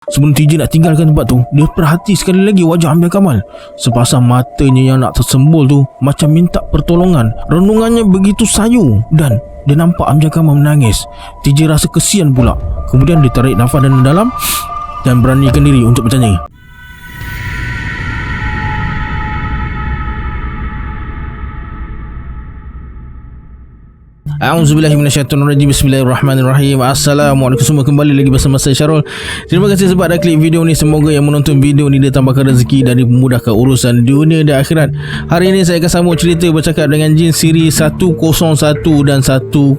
Sebelum TJ nak tinggalkan tempat tu, dia perhati sekali lagi wajah Amjad Kamal. Sepasang matanya yang nak tersembul tu macam minta pertolongan. Renungannya begitu sayu dan dia nampak Amjad Kamal menangis. TJ rasa kesian pula. Kemudian dia tarik nafas dalam dan beranikan diri untuk bertanya. A'udzubillahi minasyaitonirrajim. Bismillahirrahmanirrahim. Assalamualaikum semua, kembali lagi bersama saya Syarul. Terima kasih sebab dah klik video ni. Semoga yang menonton video ni dia tambahkan rezeki dan memudahkan urusan dunia dan akhirat. Hari ini saya akan sambung cerita bercakap dengan jin siri 101 dan 102.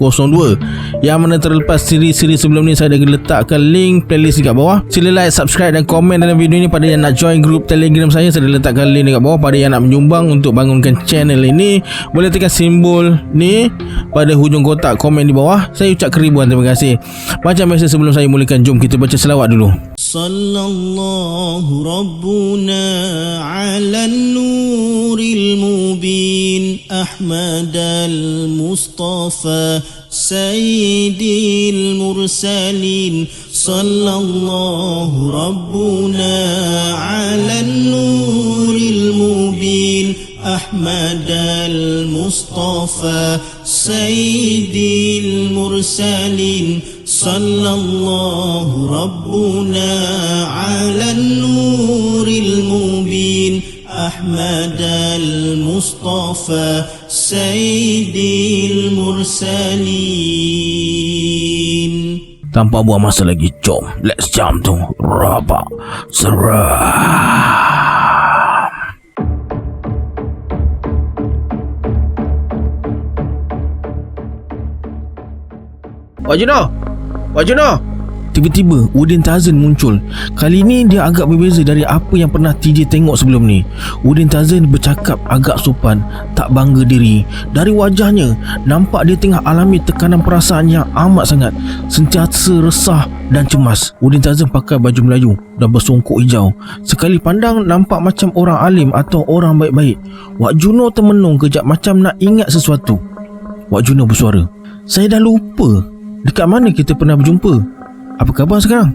Yang mana terlepas siri-siri sebelum ni, saya dah letakkan link playlist dekat bawah. Sila like, subscribe dan komen dalam video ni. Pada yang nak join grup Telegram saya dah letakkan link dekat bawah. Pada yang nak menyumbang untuk bangunkan channel ini, boleh tekan simbol ni pada hujung kotak komen di bawah. Saya ucap keribuan terima kasih. Macam biasa, sebelum saya mulakan, jom kita baca selawat dulu. Sallallahu Rabbuna ala nuril mubin Ahmad al-Mustafa Sayyidil Mursalin. Sallallahu Rabbuna ala nuril mubin Ahmad al-Mustafa Sayyidil Mursalin. Sallallahu Rabbuna ala nuril mubin Ahmad al-Mustafa Sayyidil Mursalin. Tanpa buang masa lagi, jom let's jump to Rabak Seram. Wak Juno. Tiba-tiba Udin Tarzan muncul. Kali ni dia agak berbeza dari apa yang pernah TJ tengok sebelum ni. Udin Tarzan bercakap agak sopan, tak bangga diri. Dari wajahnya nampak dia tengah alami tekanan perasaan yang amat sangat, sentiasa resah dan cemas. Udin Tarzan pakai baju Melayu dan bersongkok hijau. Sekali pandang nampak macam orang alim atau orang baik-baik. Wak Juno termenung kejap macam nak ingat sesuatu. Wak Juno bersuara, "Saya dah lupa dekat mana kita pernah berjumpa. Apa khabar sekarang?"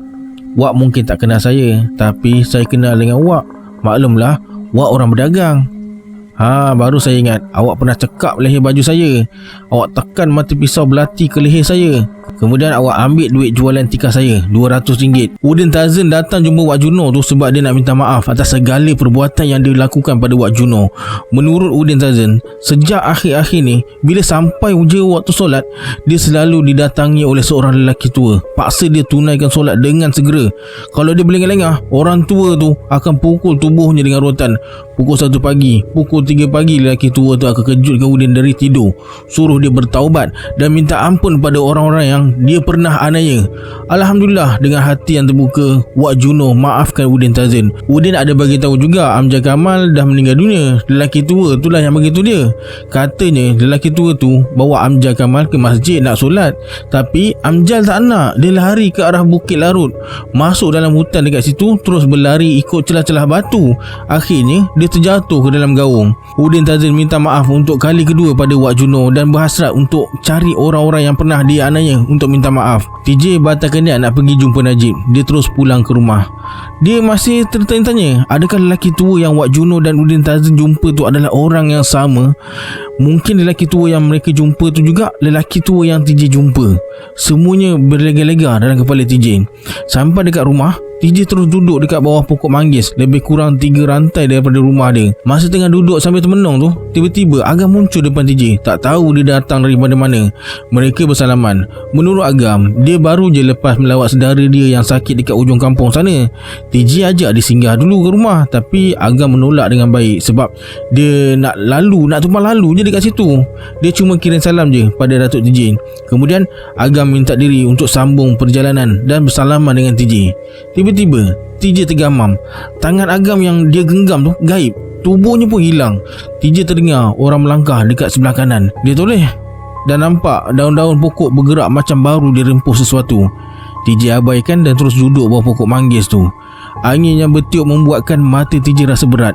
Wak mungkin tak kenal saya, tapi saya kenal dengan Wak. Maklumlah, Wak orang berdagang. Baru saya ingat, awak pernah cekap leher baju saya. Awak tekan mata pisau belati ke leher saya. Kemudian awak ambil duit jualan tikar saya, RM200. Udin Tarzan datang jumpa Wak Juno tu sebab dia nak minta maaf atas segala perbuatan yang dia lakukan pada Wak Juno. Menurut Udin Tarzan, sejak akhir-akhir ni, bila sampai je waktu solat, dia selalu didatangi oleh seorang lelaki tua. Paksa dia tunaikan solat dengan segera. Kalau dia berlengah-lengah, orang tua tu akan pukul tubuhnya dengan rotan. Pukul 1 pagi, pukul 3 pagi, lelaki tua tu akan kejutkan Udin dari tidur, suruh dia bertaubat dan minta ampun pada orang-orang yang dia pernah aniaya. Alhamdulillah, dengan hati yang terbuka, Wak Juno maafkan Udin Tarzan. Udin ada bagi tahu juga Amjad Kamal dah meninggal dunia. Lelaki tua itulah yang beritahu dia. Katanya lelaki tua tu bawa Amjad Kamal ke masjid nak solat, tapi Amjad tak nak. Dia lari ke arah Bukit Larut, masuk dalam hutan dekat situ, terus berlari ikut celah-celah batu. Akhirnya dia terjatuh ke dalam gaung. Udin Tarzan minta maaf untuk kali kedua pada Wak Juno dan berhasrat untuk cari orang-orang yang pernah dia aniaya untuk minta maaf. TJ batalkan dia nak pergi jumpa Najib. Dia terus pulang ke rumah. Dia masih tertanya-tanya, adakah lelaki tua yang Wak Juno dan Udin Tarzan jumpa tu adalah orang yang sama? Mungkin lelaki tua yang mereka jumpa tu juga lelaki tua yang TJ jumpa. Semuanya berlega-lega dalam kepala TJ. Sampai dekat rumah, TJ terus duduk dekat bawah pokok manggis, lebih kurang 3 rantai daripada rumah dia. Masa tengah duduk sambil termenung tu, tiba-tiba Agam muncul depan TJ. Tak tahu dia datang dari mana-mana. Mereka bersalaman. Menurut Agam, dia baru je lepas melawat saudara dia yang sakit dekat ujung kampung sana. TJ ajak dia singgah dulu ke rumah, tapi Agam menolak dengan baik sebab dia nak tumpah lalu je dekat situ. Dia cuma kirim salam je pada Datuk TJ. Kemudian Agam minta diri untuk sambung perjalanan dan bersalaman dengan TJ. Tiba-tiba TJ tergamam. Tangan Agam yang dia genggam tu gaib. Tubuhnya pun hilang. TJ terdengar orang melangkah dekat sebelah kanan. Dia toleh dan nampak daun-daun pokok bergerak macam baru dirempuh sesuatu. TJ abaikan dan terus duduk bawah pokok manggis tu. Angin yang bertiup membuatkan mata TJ rasa berat,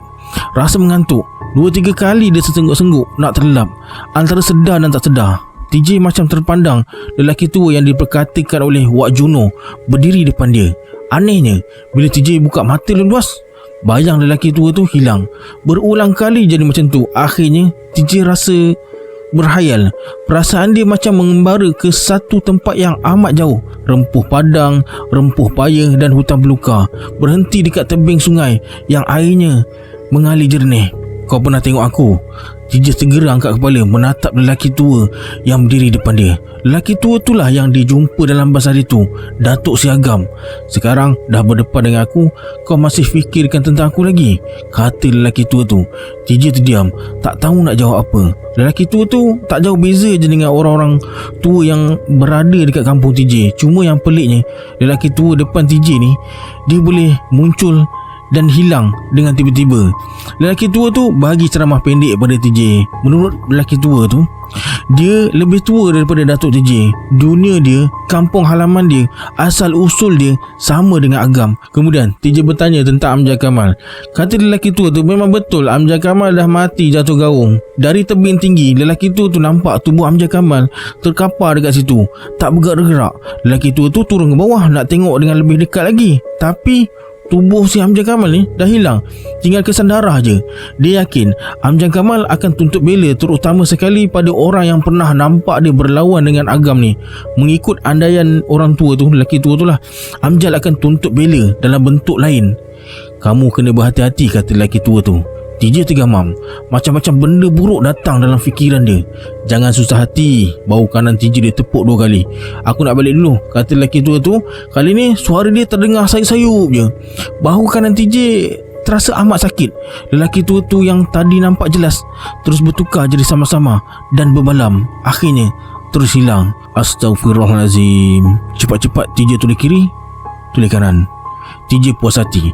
rasa mengantuk. 2-3 kali dia tersengguk-sengguk nak terlelap, antara sedar dan tak sedar. TJ macam terpandang lelaki tua yang diperkatakan oleh Wak Juno berdiri depan dia. Anehnya, bila TJ buka mata luas, bayang lelaki tua tu hilang. Berulang kali jadi macam tu. Akhirnya TJ rasa berhayal. Perasaan dia macam mengembara ke satu tempat yang amat jauh. Rempuh padang, rempuh paya dan hutan belukar. Berhenti dekat tebing sungai yang airnya mengalir jernih. Kau pernah tengok aku? TJ segera angkat kepala menatap lelaki tua yang berdiri depan dia. Lelaki tua itulah yang dia jumpa dalam bazar itu, Datuk Siagam. Sekarang dah berdepan dengan aku, kau masih fikirkan tentang aku lagi? Kata lelaki tua tu. TJ terdiam, tak tahu nak jawab apa. Lelaki tua tu tak jauh beza je dengan orang-orang tua yang berada dekat kampung TJ. Cuma yang peliknya, lelaki tua depan TJ ni, dia boleh muncul dan hilang dengan tiba-tiba. Lelaki tua tu bagi ceramah pendek pada TJ. Menurut lelaki tua tu, dia lebih tua daripada Datuk TJ. Dunia dia, kampung halaman dia, asal usul dia sama dengan Agam. Kemudian TJ bertanya tentang Amjad Kamal. Kata lelaki tua tu, memang betul Amjad Kamal dah mati jatuh gaung. Dari tebing tinggi, lelaki tua tu nampak tubuh Amjad Kamal terkapar dekat situ, tak bergerak-gerak. Lelaki tua tu turun ke bawah nak tengok dengan lebih dekat lagi, tapi tubuh si Amjad Kamal ni dah hilang, tinggal kesan darah je. Dia yakin Amjad Kamal akan tuntut bela, terutama sekali pada orang yang pernah nampak dia berlawan dengan Agam ni. Mengikut andaian orang tua tu, lelaki tua tu lah, Amjad akan tuntut bela dalam bentuk lain. Kamu kena berhati-hati, kata lelaki tua tu. TJ tergamam. Macam-macam benda buruk datang dalam fikiran dia. Jangan susah hati. Bahu kanan TJ dia tepuk 2 kali. Aku nak balik dulu, kata lelaki tua tu. Kali ni suara dia terdengar sayup-sayup je. Bahu kanan TJ terasa amat sakit. Lelaki tua tu yang tadi nampak jelas terus bertukar jadi sama-sama dan berbalam. Akhirnya terus hilang. Astaghfirullahalazim. Cepat-cepat TJ tulis kiri, tulis kanan. TJ puas hati.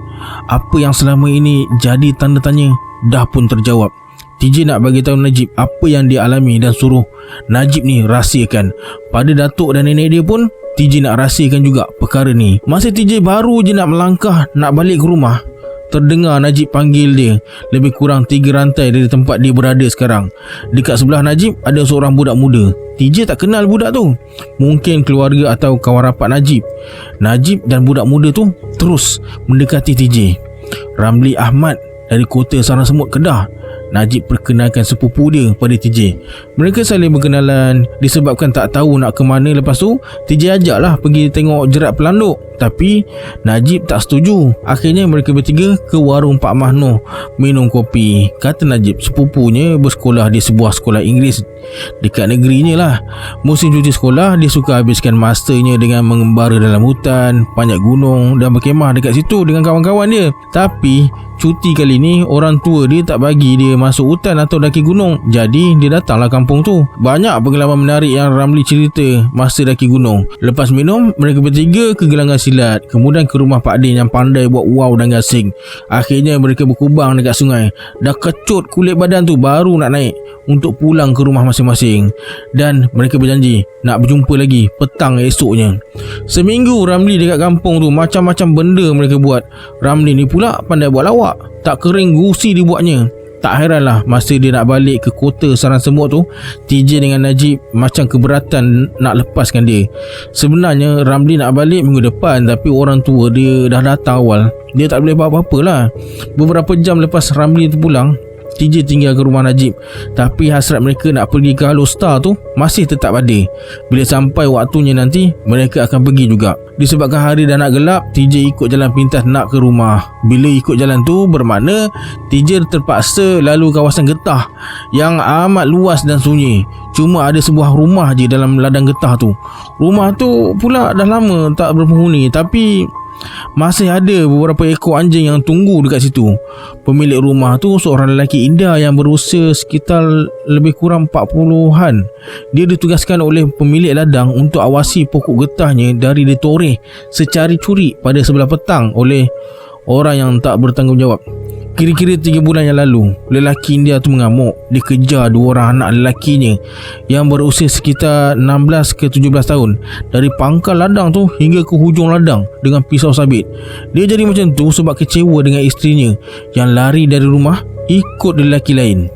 Apa yang selama ini jadi tanda tanya dah pun terjawab. TJ nak bagi tahu Najib apa yang dia alami dan suruh Najib ni rahsiakan. Pada datuk dan nenek dia pun TJ nak rahsiakan juga perkara ni. Masa TJ baru je nak melangkah nak balik ke rumah, terdengar Najib panggil dia. Lebih kurang 3 rantai dari tempat dia berada sekarang. Dekat sebelah Najib ada seorang budak muda. TJ tak kenal budak tu. Mungkin keluarga atau kawan rapat Najib. Najib dan budak muda tu terus mendekati TJ. Ramli Ahmad dari kota Sarang Semut, Kedah. Najib perkenalkan sepupu dia pada TJ. Mereka saling berkenalan. Disebabkan tak tahu nak ke mana lepas tu, TJ ajaklah pergi tengok jerat pelanduk. Tapi Najib tak setuju. Akhirnya mereka bertiga ke warung Pak Mahnoh minum kopi. Kata Najib, sepupunya bersekolah di sebuah sekolah Inggeris dekat negerinya lah. Musim cuti sekolah, dia suka habiskan masanya dengan mengembara dalam hutan, panjat gunung dan berkemah dekat situ dengan kawan-kawan dia. Tapi cuti kali ni orang tua dia tak bagi dia masuk hutan atau daki gunung. Jadi dia datanglah kampung tu. Banyak pengalaman menarik yang Ramli cerita masa daki gunung. Lepas minum, mereka bertiga ke gelangan silat, kemudian ke rumah Pak Din yang pandai buat wow dan gasing. Akhirnya mereka berkubang dekat sungai. Dah kecut kulit badan tu, baru nak naik untuk pulang ke rumah masing-masing. Dan mereka berjanji nak berjumpa lagi petang esoknya. Seminggu Ramli dekat kampung tu, macam-macam benda mereka buat. Ramli ni pula pandai buat lawak, tak kering gusi dibuatnya. Tak heranlah masa dia nak balik ke kota Sarang Semut tu, TJ dengan Najib macam keberatan nak lepaskan dia. Sebenarnya Ramli nak balik minggu depan, tapi orang tua dia dah datang awal. Dia tak boleh buat apa-apa lah. Beberapa jam lepas Ramli tu pulang, TJ tinggal ke rumah Najib. Tapi hasrat mereka nak pergi ke Halo Star tu masih tetap ada. Bila sampai waktunya nanti, mereka akan pergi juga. Disebabkan hari dah nak gelap, TJ ikut jalan pintas nak ke rumah. Bila ikut jalan tu, bermakna TJ terpaksa lalu kawasan getah yang amat luas dan sunyi. Cuma ada sebuah rumah je dalam ladang getah tu. Rumah tu pula dah lama tak berpenghuni, tapi masih ada beberapa ekor anjing yang tunggu dekat situ. Pemilik rumah tu seorang lelaki India yang berusia sekitar lebih kurang 40-an. Dia ditugaskan oleh pemilik ladang untuk awasi pokok getahnya dari ditoreh secari curi pada sebelah petang oleh orang yang tak bertanggungjawab. Kira-kira 3 bulan yang lalu, lelaki India tu mengamuk. Dia kejar 2 orang anak lelakinya yang berusia sekitar 16 ke 17 tahun dari pangkal ladang tu hingga ke hujung ladang dengan pisau sabit. Dia jadi macam tu sebab kecewa dengan isterinya yang lari dari rumah ikut lelaki lain.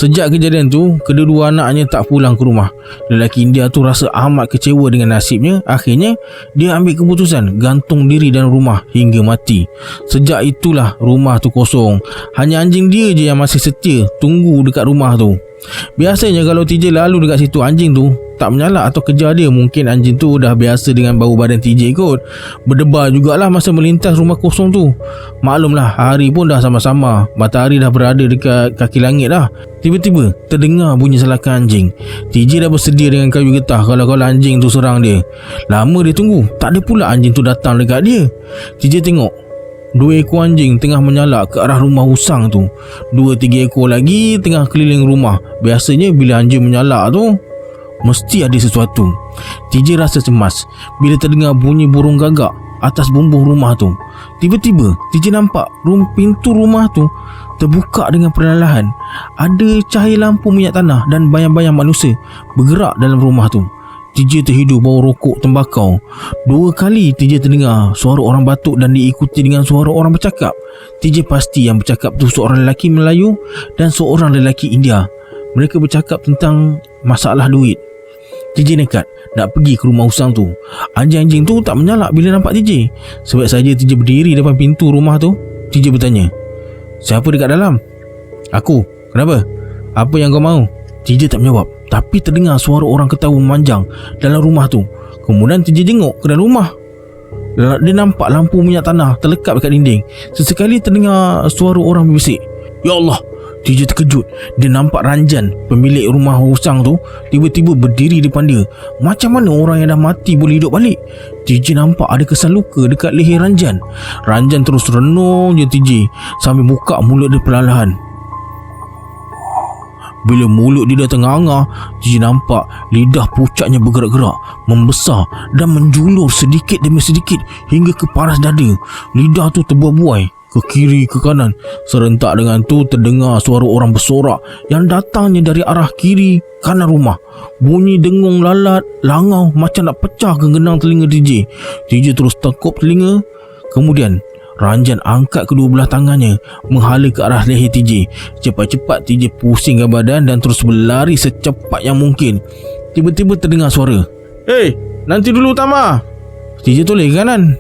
Sejak kejadian tu, kedua-dua anaknya tak pulang ke rumah. Lelaki India tu rasa amat kecewa dengan nasibnya. Akhirnya, dia ambil keputusan gantung diri dalam rumah hingga mati. Sejak itulah rumah tu kosong. Hanya anjing dia je yang masih setia tunggu dekat rumah tu. Biasanya kalau TJ lalu dekat situ, anjing tu tak menyalak atau kejar dia. Mungkin anjing tu dah biasa dengan bau badan TJ kot. Berdebar jugalah masa melintas rumah kosong tu. Maklumlah, hari pun dah sama-sama. Matahari dah berada dekat kaki langit dah. Tiba-tiba terdengar bunyi salakan anjing. TJ dah bersedia dengan kayu getah kalau anjing tu serang dia. Lama dia tunggu, tak ada pula anjing tu datang dekat dia. TJ tengok 2 ekor anjing tengah menyalak ke arah rumah usang tu. 2-3 ekor lagi tengah keliling rumah. Biasanya bila anjing menyalak tu, mesti ada sesuatu. TJ rasa cemas bila terdengar bunyi burung gagak atas bumbung rumah tu. Tiba-tiba TJ nampak pintu rumah tu terbuka dengan perlahan. Ada cahaya lampu minyak tanah dan bayang-bayang manusia bergerak dalam rumah tu. TJ terhidu bau rokok tembakau. 2 kali TJ terdengar suara orang batuk dan diikuti dengan suara orang bercakap. TJ pasti yang bercakap tu seorang lelaki Melayu dan seorang lelaki India. Mereka bercakap tentang masalah duit. TJ nekat nak pergi ke rumah usang tu. Anjing-anjing tu tak menyalak bila nampak TJ. Sebab saja TJ berdiri depan pintu rumah tu, TJ bertanya, "Siapa dekat dalam?" "Aku." "Kenapa? Apa yang kau mahu?" TJ tak menjawab. Tapi terdengar suara orang ketawa memanjang dalam rumah tu. Kemudian TJ jenguk ke dalam rumah. Dia nampak lampu minyak tanah terlekat dekat dinding. Sesekali terdengar suara orang berbisik. "Ya Allah!" TJ terkejut. Dia nampak Ranjan, pemilik rumah usang tu, tiba-tiba berdiri depan dia. Macam mana orang yang dah mati boleh hidup balik? TJ nampak ada kesan luka dekat leher Ranjan. Ranjan terus renung je TJ sambil buka mulut dia perlahan. Bila mulut dia dah tengah-angah, TJ nampak lidah pucatnya bergerak-gerak, membesar dan menjulur sedikit demi sedikit hingga ke paras dada. Lidah tu terbuai-buai ke kiri ke kanan. Serentak dengan tu terdengar suara orang bersorak yang datangnya dari arah kiri kanan rumah. Bunyi dengung lalat langau macam nak pecah genggenang telinga TJ. TJ terus tekuk telinga. Kemudian Ranjan angkat kedua belah tangannya menghala ke arah leher TJ. Cepat-cepat TJ pusingkan badan dan terus berlari secepat yang mungkin. Tiba-tiba terdengar suara, "Hei, nanti dulu Tama." TJ toleh ke kanan.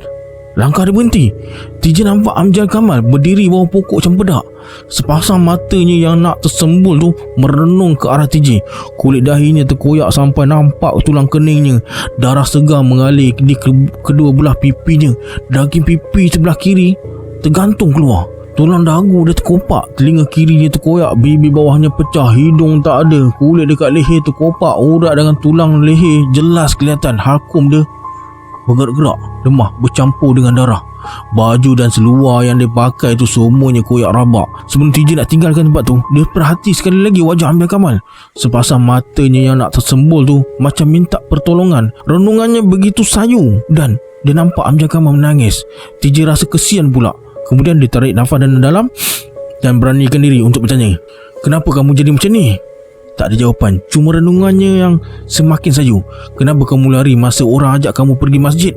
Langkah dia berhenti. TJ nampak Amjad Kamal berdiri bawah pokok cempedak. Sepasang matanya yang nak tersembul tu merenung ke arah TJ. Kulit dahinya terkoyak sampai nampak tulang keningnya. Darah segar mengalir di kedua belah pipinya. Daging pipi sebelah kiri tergantung keluar. Tulang dagu dia terkopak. Telinga kiri dia terkoyak. Bibir bawahnya pecah. Hidung tak ada. Kulit dekat leher terkopak. Urat dengan tulang leher jelas kelihatan. Halkum dia bergerak-gerak, lemah bercampur dengan darah. Baju dan seluar yang dia pakai tu semuanya koyak rabak. Sebelum TJ nak tinggalkan tempat tu, dia perhati sekali lagi wajah Amjad Kamal. Sepasang matanya yang nak tersembul tu macam minta pertolongan. Renungannya begitu sayu dan dia nampak Amjad Kamal menangis. TJ rasa kesian pula. Kemudian dia tarik nafas dalam-dalam dan beranikan diri untuk bertanya, "Kenapa kamu jadi macam ni?" Tak ada jawapan. Cuma renungannya yang semakin sayu. "Kenapa kamu lari masa orang ajak kamu pergi masjid?"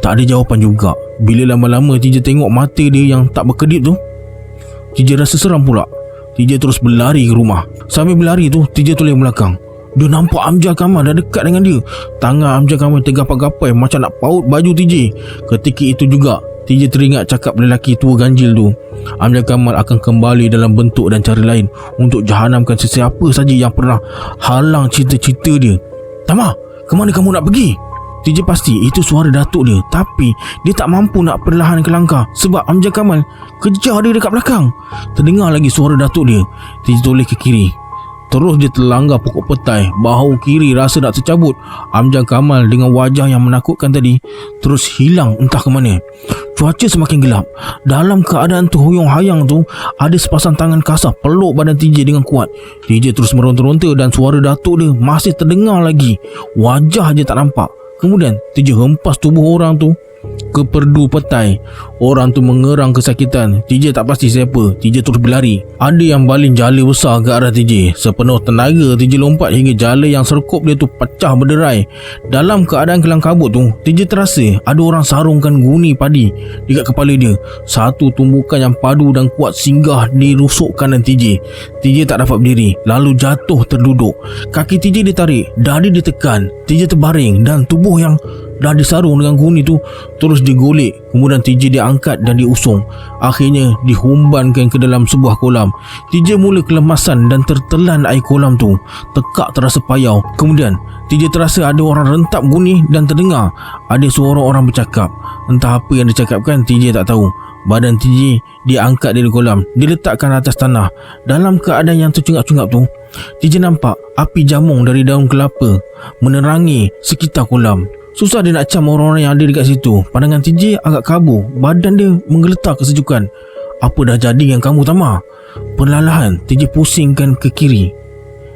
Tak ada jawapan juga. Bila lama-lama TJ tengok mata dia yang tak berkedip tu, TJ rasa seram pula. TJ terus berlari ke rumah. Sambil berlari tu, TJ toleh belakang. Dia nampak Amjad Kamal dah dekat dengan dia. Tangan Amjad Kamal tergapai-gapai macam nak paut baju TJ. Ketika itu juga TJ teringat cakap lelaki tua ganjil tu, Amjad Kamal akan kembali dalam bentuk dan cara lain untuk jahanamkan sesiapa saja yang pernah halang cita-cita dia. "Tama, ke mana kamu nak pergi?" TJ pasti itu suara datuk dia. Tapi dia tak mampu nak perlahan ke langkah sebab Amjad Kamal kejar dia dekat belakang. Terdengar lagi suara datuk dia. TJ toleh ke kiri. Terus dia terlanggar pokok petai. Bahu kiri rasa nak tercabut. Amjad Kamal dengan wajah yang menakutkan tadi terus hilang entah ke mana. Cuaca semakin gelap. Dalam keadaan terhuyung-hayang tu, ada sepasang tangan kasar peluk badan TJ dengan kuat. TJ terus meronta-ronta dan suara datuk dia masih terdengar lagi. Wajah dia tak nampak. Kemudian TJ hempas tubuh orang tu ke perdu petai. Orang tu mengerang kesakitan. TJ tak pasti siapa. TJ terus berlari. Ada yang baling jala besar ke arah TJ. Sepenuh tenaga TJ lompat hingga jala yang serkup dia tu pecah berderai. Dalam keadaan kelang kabut tu, TJ terasa ada orang sarungkan guni padi dekat kepala dia. Satu tumbukan yang padu dan kuat singgah di rusuk kanan TJ. TJ tak dapat berdiri, lalu jatuh terduduk. Kaki TJ ditarik, dada ditekan. TJ terbaring dan tubuh yang dah disarung dengan guni tu terus digolek. Kemudian TJ diangkat dan diusung. Akhirnya dihumbankan ke dalam sebuah kolam. TJ mula kelemasan dan tertelan air kolam tu. Tekak terasa payau. Kemudian TJ terasa ada orang rentap guni dan terdengar ada suara orang bercakap. Entah apa yang dicakapkan, TJ tak tahu. Badan TJ diangkat dari kolam, diletakkan atas tanah. Dalam keadaan yang tercungap-cungap tu, TJ nampak api jamung dari daun kelapa menerangi sekitar kolam. Susah dia nak cam orang-orang yang ada dekat situ. Pandangan TJ agak kabur. Badan dia menggeletar kesejukan. Apa dah jadi dengan kamu, Tama? Perlahan TJ pusingkan ke kiri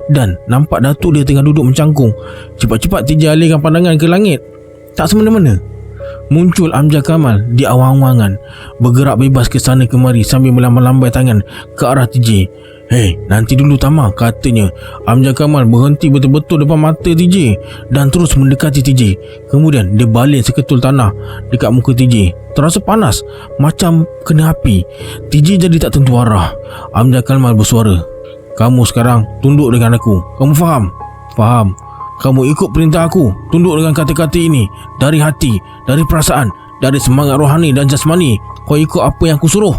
dan nampak datuk dia tengah duduk mencangkung. Cepat-cepat TJ alihkan pandangan ke langit. Tak semena-mena muncul Amjad Kamal di awang-awangan, bergerak bebas ke sana kemari sambil melambai-lambai tangan ke arah TJ. "Hei, nanti dulu, Tama," katanya. Amjad Kamal berhenti betul-betul depan mata TJ dan terus mendekati TJ. Kemudian dia baling seketul tanah dekat muka TJ. Terasa panas, macam kena api. TJ jadi tak tentu arah. Amjad Kamal bersuara, "Kamu sekarang tunduk dengan aku. Kamu faham?" "Faham." "Kamu ikut perintah aku. Tunduk dengan kata-kata ini. Dari hati, dari perasaan, dari semangat rohani dan jasmani. Kau ikut apa yang aku suruh."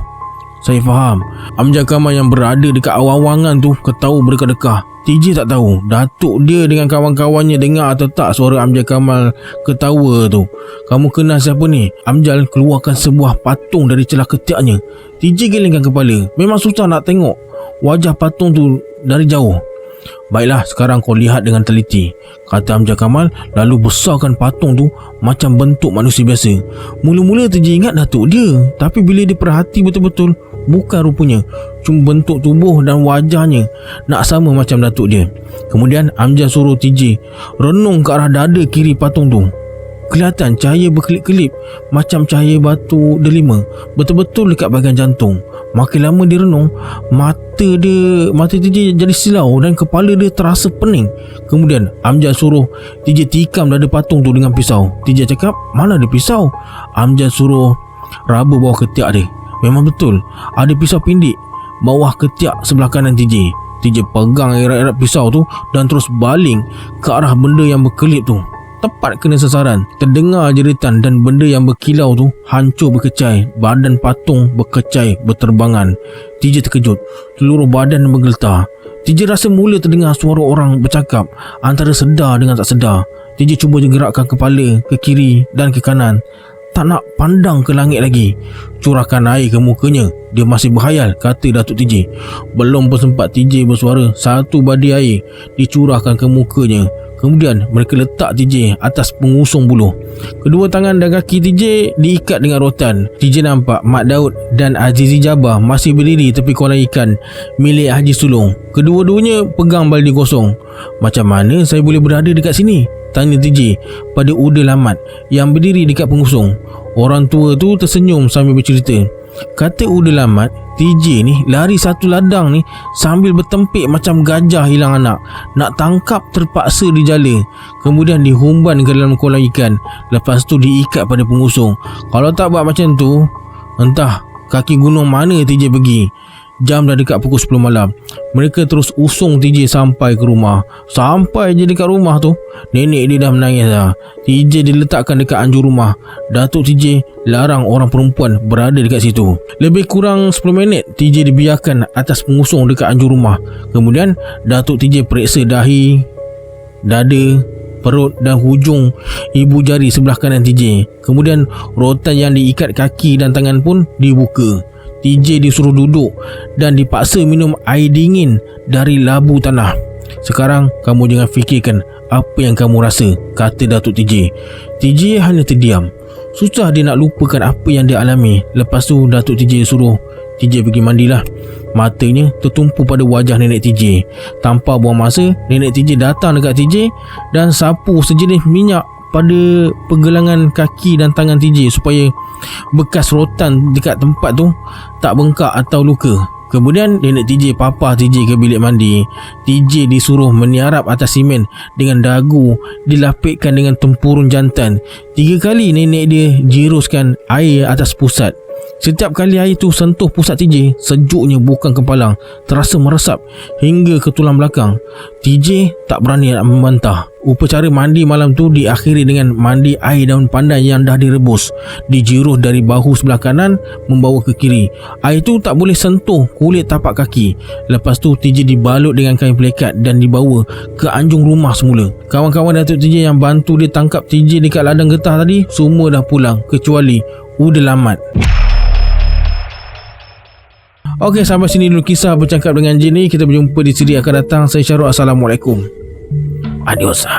"Saya faham." Amjad Kamal yang berada dekat awang-awangan tu ketawa berdekah-dekah. TJ tak tahu datuk dia dengan kawan-kawannya dengar atau tak suara Amjad Kamal ketawa tu. "Kamu kenal siapa ni?" Amjad keluarkan sebuah patung dari celah ketiaknya. TJ gelengkan kepala. Memang susah nak tengok wajah patung tu dari jauh. "Baiklah, sekarang kau lihat dengan teliti," kata Amjad Kamal, lalu besarkan patung tu macam bentuk manusia biasa. Mula-mula TJ ingat datuk dia, tapi bila dia perhati betul-betul, bukan rupanya. Cuma bentuk tubuh dan wajahnya nak sama macam datuk dia. Kemudian Amjad suruh TJ renung ke arah dada kiri patung tu. Kelihatan cahaya berkelip-kelip macam cahaya batu delima betul-betul dekat bahagian jantung. Makin lama dia renung, mata TJ jadi silau dan kepala dia terasa pening. Kemudian Amjad suruh TJ tikam dada patung tu dengan pisau. TJ cakap, "Mana ada pisau?" Amjad suruh raba bawah ketiak dia. Memang betul, ada pisau pindik bawah ketiak sebelah kanan TJ. TJ pegang erat-erat pisau tu dan terus baling ke arah benda yang berkelip tu. Tepat kena sasaran. Terdengar jeritan dan benda yang berkilau tu hancur berkecai. Badan patung berkecai berterbangan. TJ terkejut. Seluruh badan bergetar. TJ rasa mula terdengar suara orang bercakap antara sedar dengan tak sedar. TJ cuba gerakkan kepala ke kiri dan ke kanan. Tak nak pandang ke langit lagi. "Curahkan air ke mukanya. Dia masih berhayal," kata Datuk TJ. Belum pun sempat TJ bersuara, satu badi air dicurahkan ke mukanya. Kemudian mereka letak TJ atas pengusung buluh. Kedua tangan dan kaki TJ diikat dengan rotan. TJ nampak Mak Daud dan Azizi Jabbar masih berdiri tepi kolam ikan milik Haji Sulong. Kedua-duanya pegang baldi kosong. "Macam mana saya boleh berada dekat sini?" tanya TJ pada Uda Lamat yang berdiri dekat pengusung. Orang tua tu tersenyum sambil bercerita. Kata Uda Lamat, TJ ni lari satu ladang ni sambil bertempik macam gajah hilang anak. Nak tangkap terpaksa dijala. Kemudian dihumban ke dalam kolam ikan. Lepas tu diikat pada pengusung. Kalau tak buat macam tu, entah kaki gunung mana TJ pergi. Jam dah dekat pukul 10 malam. Mereka terus usung TJ sampai ke rumah. Sampai je dekat rumah tu, nenek dia dah menangis dah. TJ diletakkan dekat anjur rumah. Datuk TJ larang orang perempuan berada dekat situ. Lebih kurang 10 minit TJ dibiarkan atas pengusung dekat anjur rumah. Kemudian Datuk TJ periksa dahi, dada, perut dan hujung ibu jari sebelah kanan TJ. Kemudian rotan yang diikat kaki dan tangan pun dibuka. TJ disuruh duduk dan dipaksa minum air dingin dari labu tanah. "Sekarang kamu jangan fikirkan apa yang kamu rasa," kata Datuk TJ. TJ hanya terdiam. Susah dia nak lupakan apa yang dia alami. Lepas tu Datuk TJ suruh TJ pergi mandilah. Matanya tertumpu pada wajah nenek TJ. Tanpa buang masa, nenek TJ datang dekat TJ dan sapu sejenis minyak pada pergelangan kaki dan tangan TJ supaya bekas rotan dekat tempat tu tak bengkak atau luka. Kemudian nenek TJ papah TJ ke bilik mandi. TJ disuruh meniarap atas simen dengan dagu dilapikkan dengan tempurung jantan. 3 kali nenek dia jiruskan air atas pusat. Setiap kali air tu sentuh pusat TJ, sejuknya bukan kempalang, terasa meresap hingga ke tulang belakang. TJ tak berani nak membantah. Upacara mandi malam tu diakhiri dengan mandi air daun pandan yang dah direbus, dijiruh dari bahu sebelah kanan membawa ke kiri. Air tu tak boleh sentuh kulit tapak kaki. Lepas tu TJ dibalut dengan kain pelekat dan dibawa ke anjung rumah semula. Kawan-kawan Datuk TJ yang bantu dia tangkap TJ dekat ladang getah tadi semua dah pulang kecuali Uda Lamat. Okey, sampai sini dulu kisah bercakap dengan jin ni. Kita berjumpa di siri akan datang. Saya Syarul. Assalamualaikum. Adios.